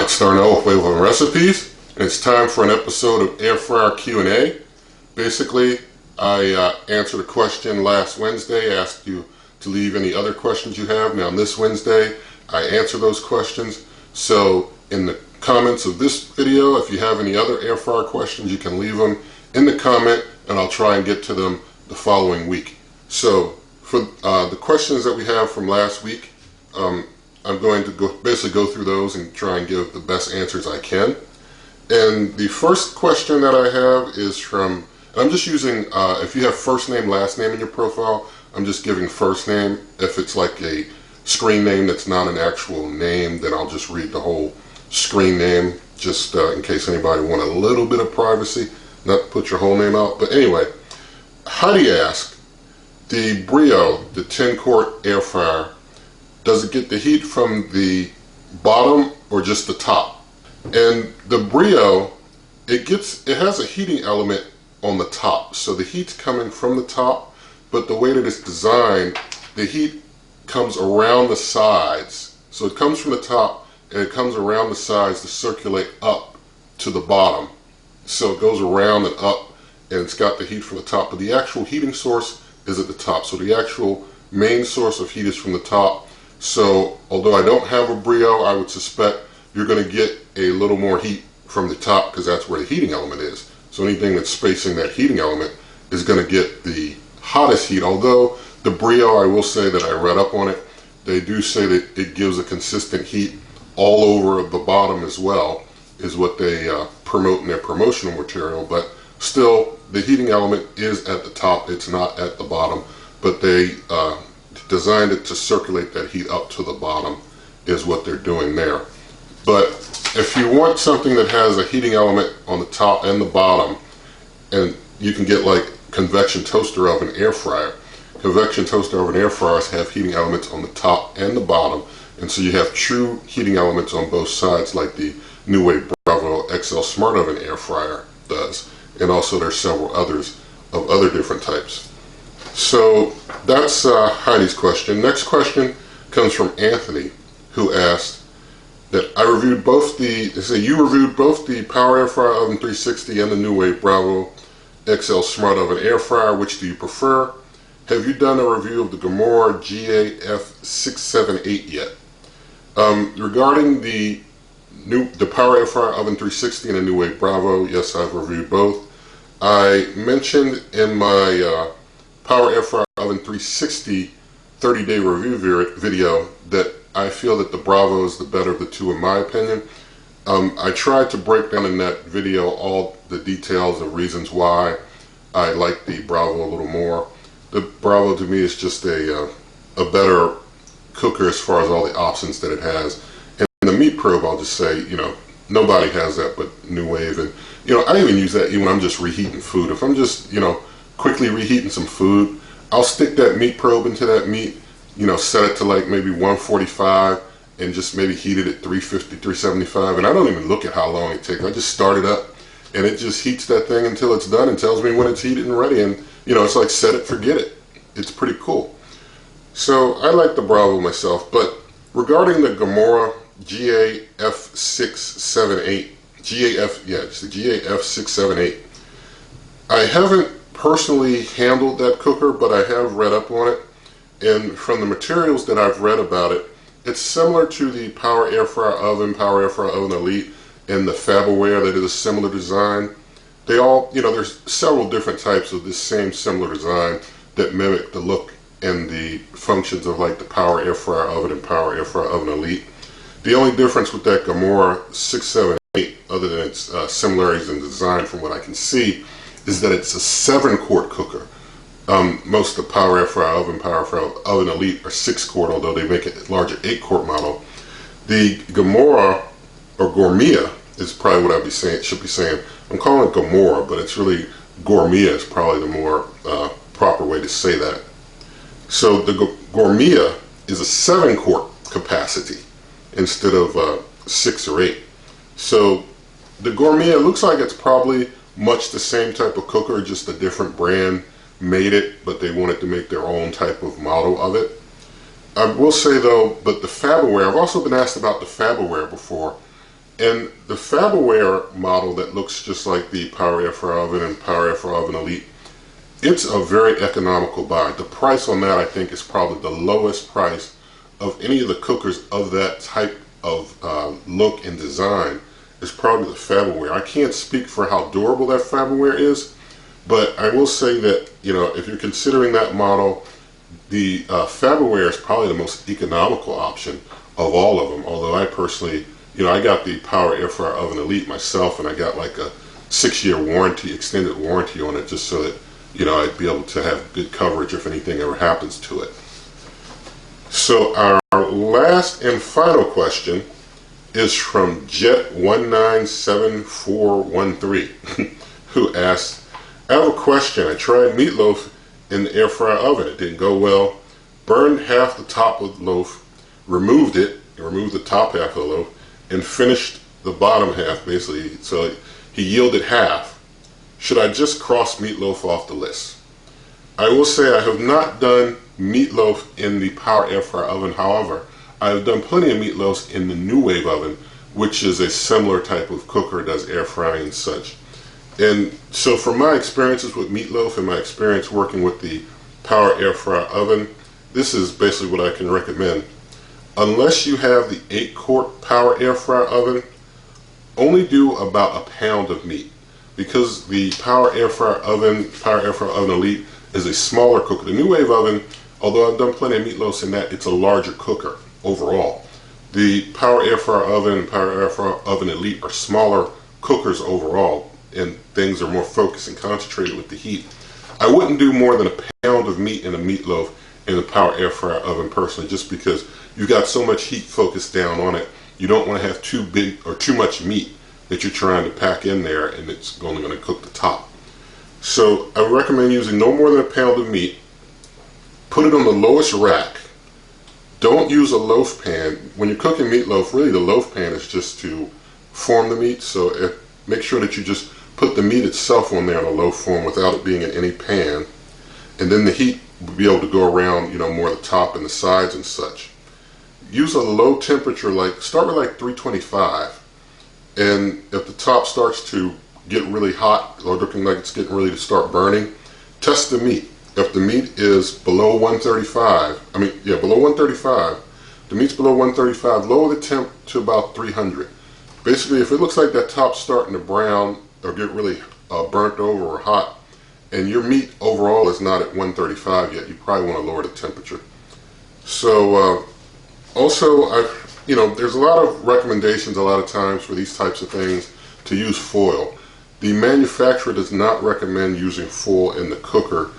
Alright, starting out with NuWave Oven recipes, and it's time for an episode of Air Fryer Q&A. Basically, I answered a question last Wednesday, asked you to leave any other questions you have. Now this Wednesday, I answer those questions. So in the comments of this video, if you have any other air fryer questions, you can leave them in the comment, and I'll try and get to them the following week. So for the questions that we have from last week, I'm going to basically go through those and try and give the best answers I can. And the first question that I have is from, and I'm just using, if you have first name, last name in your profile, I'm just giving first name. If it's like a screen name that's not an actual name, then I'll just read the whole screen name, just in case anybody want a little bit of privacy, not to put your whole name out. But anyway, Heidi asked, the Brio, the 10-quart air fryer, does it get the heat from the bottom or just the top? And the Brio, it has a heating element on the top. So the heat's coming from the top, but the way that it's designed, the heat comes around the sides. So it comes from the top and it comes around the sides to circulate up to the bottom. So it goes around and up, and it's got the heat from the top, but the actual heating source is at the top. So the actual main source of heat is from the top. So although I don't have a Brio, I would suspect you're going to get a little more heat from the top because that's where the heating element is. So anything that's spacing that heating element is going to get the hottest heat. Although the Brio, I will say that I read up on it, they do say that it gives a consistent heat all over the bottom as well, is what they promote in their promotional material. But still, the heating element is at the top, it's not at the bottom, but they designed it to circulate that heat up to the bottom is what they're doing there. But if you want something that has a heating element on the top and the bottom, and you can get like convection toaster oven air fryer. Convection toaster oven air fryers have heating elements on the top and the bottom, and so you have true heating elements on both sides like the NuWave Bravo XL Smart Oven air fryer does. And also there's several others of other different types. So that's Heidi's question. Next question comes from Anthony, who asked that I reviewed both you reviewed both the Power Air Fryer Oven 360 and the NuWave Bravo XL Smart Oven Air Fryer. Which do you prefer? Have you done a review of the Gourmia GAF678 yet? Regarding the Power Air Fryer Oven 360 and the NuWave Bravo, yes, I've reviewed both. I mentioned in my Power Air Fryer Oven 360 30-day review video that I feel that the Bravo is the better of the two in my opinion. I tried to break down in that video all the details of reasons why I like the Bravo a little more. The Bravo to me is just a better cooker as far as all the options that it has. And the meat probe, I'll just say, you know, nobody has that but NuWave. And, you know, I even use that when I'm just reheating food. If I'm just, you know, quickly reheating some food, I'll stick that meat probe into that meat, you know, set it to like maybe 145 and just maybe heat it at 350, 375. And I don't even look at how long it takes. I just start it up and it just heats that thing until it's done and tells me when it's heated and ready. And, you know, it's like set it, forget it. It's pretty cool. So I like the Bravo myself, but regarding the Gourmia GAF678, it's the GAF678, I haven't personally handled that cooker, but I have read up on it, and from the materials that I've read about it, it's similar to the Power Air Fryer Oven, Power Air Fryer Oven Elite, and the Fabaware that is a similar design. They all, you know, there's several different types of this same similar design that mimic the look and the functions of like the Power Air Fryer Oven and Power Air Fryer Oven Elite. The only difference with that Gourmia 678, other than its similarities in design from what I can see, is that it's a 7-quart cooker. Most of the Power Air Fryer Oven, Power Air Fryer Oven Elite are 6-quart, although they make a larger 8-quart model. The Gourmia, or Gourmia, is probably what should be saying. I'm calling it Gourmia, but it's really Gourmia is probably the more proper way to say that. So the Gourmia is a 7-quart capacity instead of 6 or 8. So the Gourmia looks like it's probably much the same type of cooker, just a different brand made it, but they wanted to make their own type of model of it. I will say though, but the Fabaware, I've also been asked about the Fabaware before, And the Faberware model that looks just like the Power Air Fryer Oven and Power Air Fryer Oven Elite, it's a very economical buy. The price on that, I think, is probably the lowest price of any of the cookers of that type of look and design. Is probably the Faberware. I can't speak for how durable that Faberware is, but I will say that, you know, if you're considering that model, the Faberware is probably the most economical option of all of them. Although I personally, you know, I got the Power Air Fryer Oven Elite myself, and I got like a 6-year warranty, extended warranty on it, just so that, you know, I'd be able to have good coverage if anything ever happens to it. So our last and final question is from Jet197413, who asks, I have a question. I tried meatloaf in the air fryer oven. It didn't go well. Burned half the top of the loaf, removed the top half of the loaf, and finished the bottom half, basically. So he yielded half. Should I just cross meatloaf off the list? I will say I have not done meatloaf in the Power Air Fryer Oven. However, I have done plenty of meatloafs in the NuWave Oven, which is a similar type of cooker, does air frying and such. And so from my experiences with meatloaf and my experience working with the Power Air Fryer Oven, this is basically what I can recommend. Unless you have the 8-quart Power Air Fryer Oven, only do about a pound of meat. Because the Power Air Fryer Oven, Power Air Fryer Oven Elite, is a smaller cooker. The NuWave Oven, although I've done plenty of meatloafs in that, it's a larger cooker overall. The Power Air Fryer Oven and Power Air Fryer Oven Elite are smaller cookers overall, and things are more focused and concentrated with the heat. I wouldn't do more than a pound of meat in a meatloaf in the Power Air Fryer Oven personally, just because you got so much heat focused down on it. You don't want to have too big or too much meat that you're trying to pack in there, and it's only going to cook the top. So I would recommend using no more than a pound of meat. Put it on the lowest rack. Don't use a loaf pan. When you're cooking meatloaf, really the loaf pan is just to form the meat. So make sure that you just put the meat itself on there in a loaf form without it being in any pan. And then the heat will be able to go around, you know, more the top and the sides and such. Use a low temperature, start with like 325. And if the top starts to get really hot or looking like it's getting ready to start burning, test the meat. If the meat is below 135, below 135, the meat's below 135, lower the temp to about 300. Basically, if it looks like that top's starting to brown or get really burnt over or hot, and your meat overall is not at 135 yet, you probably want to lower the temperature. So also, there's a lot of recommendations a lot of times for these types of things to use foil. The manufacturer does not recommend using foil in the cooker,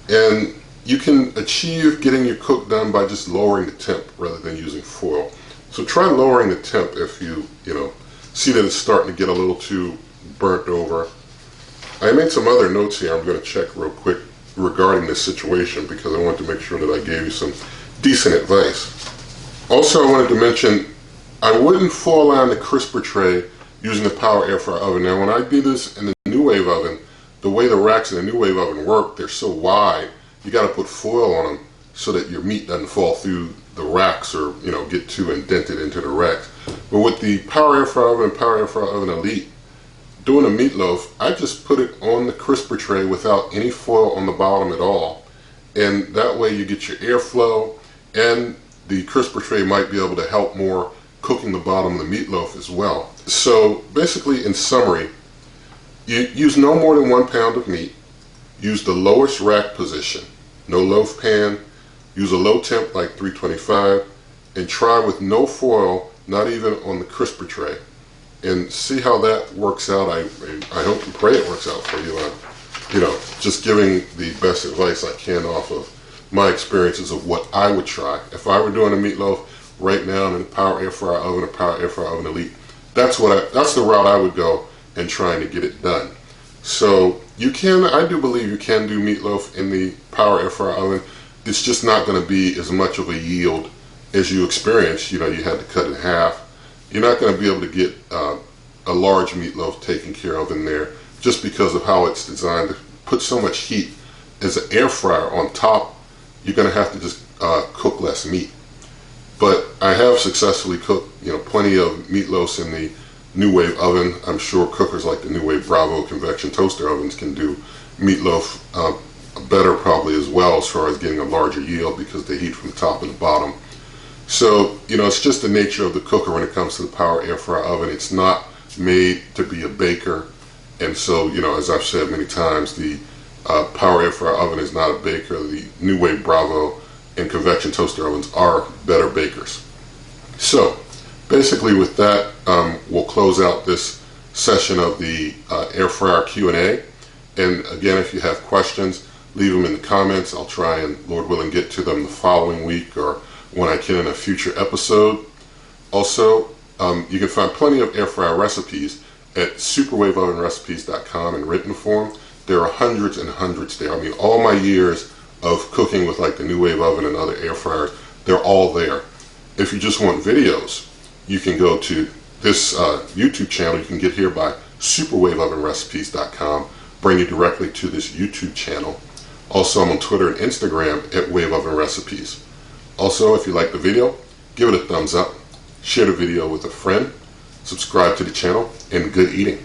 and you can achieve getting your cook done by just lowering the temp rather than using foil. So try lowering the temp if you see that it's starting to get a little too burnt over. I made some other notes here I'm going to check real quick regarding this situation because I want to make sure that I gave you some decent advice. Also, I wanted to mention I wouldn't foil line the crisper tray using the Power Air Fryer Oven. Now, when I do this in the NuWave Oven, the way the racks in the NuWave Oven work, they're so wide, you got to put foil on them so that your meat doesn't fall through the racks or get too indented into the racks. But with the Power Air Fryer Oven and Power Air Fryer Oven Elite, doing a meatloaf, I just put it on the crisper tray without any foil on the bottom at all, and that way you get your airflow, and the crisper tray might be able to help more cooking the bottom of the meatloaf as well. So basically, in summary, you use no more than 1 pound of meat. Use the lowest rack position, no loaf pan. Use a low temp like 325, and try with no foil, not even on the crisper tray, and see how that works out. I hope and pray it works out for you. Just giving the best advice I can off of my experiences of what I would try if I were doing a meatloaf right now in a Power Air Fryer Oven or Power Air Fryer Oven Elite. That's the route I would go in trying to get it done. So I do believe you can do meatloaf in the Power Air Fryer Oven. It's just not going to be as much of a yield as you experience. You had to cut it in half. You're not going to be able to get a large meatloaf taken care of in there just because of how it's designed to put so much heat. As an air fryer on top, you're going to have to just cook less meat. But I have successfully cooked plenty of meatloafs in the NuWave Oven. I'm sure cookers like the NuWave Bravo convection toaster ovens can do meatloaf better probably as well, as far as getting a larger yield, because they heat from the top and the bottom. So, you know, it's just the nature of the cooker when it comes to the power air fry oven. It's not made to be a baker. And so, you know, as I've said many times, the power air fry oven is not a baker. The NuWave Bravo and convection toaster ovens are better bakers. So, basically with that, we'll close out this session of the air fryer Q&A. And again, if you have questions, leave them in the comments. I'll try and, Lord willing, get to them the following week or when I can in a future episode. Also, you can find plenty of air fryer recipes at superwaveovenrecipes.com in written form. There are hundreds and hundreds there. I mean, all my years of cooking with like the NuWave Oven and other air fryers, they're all there. If you just want videos, you can go to this YouTube channel. You can get here by superwaveovenrecipes.com, bring you directly to this YouTube channel. Also, I'm on Twitter and Instagram at Wave Oven Recipes. Also, if you like the video, give it a thumbs up, share the video with a friend, subscribe to the channel, and good eating.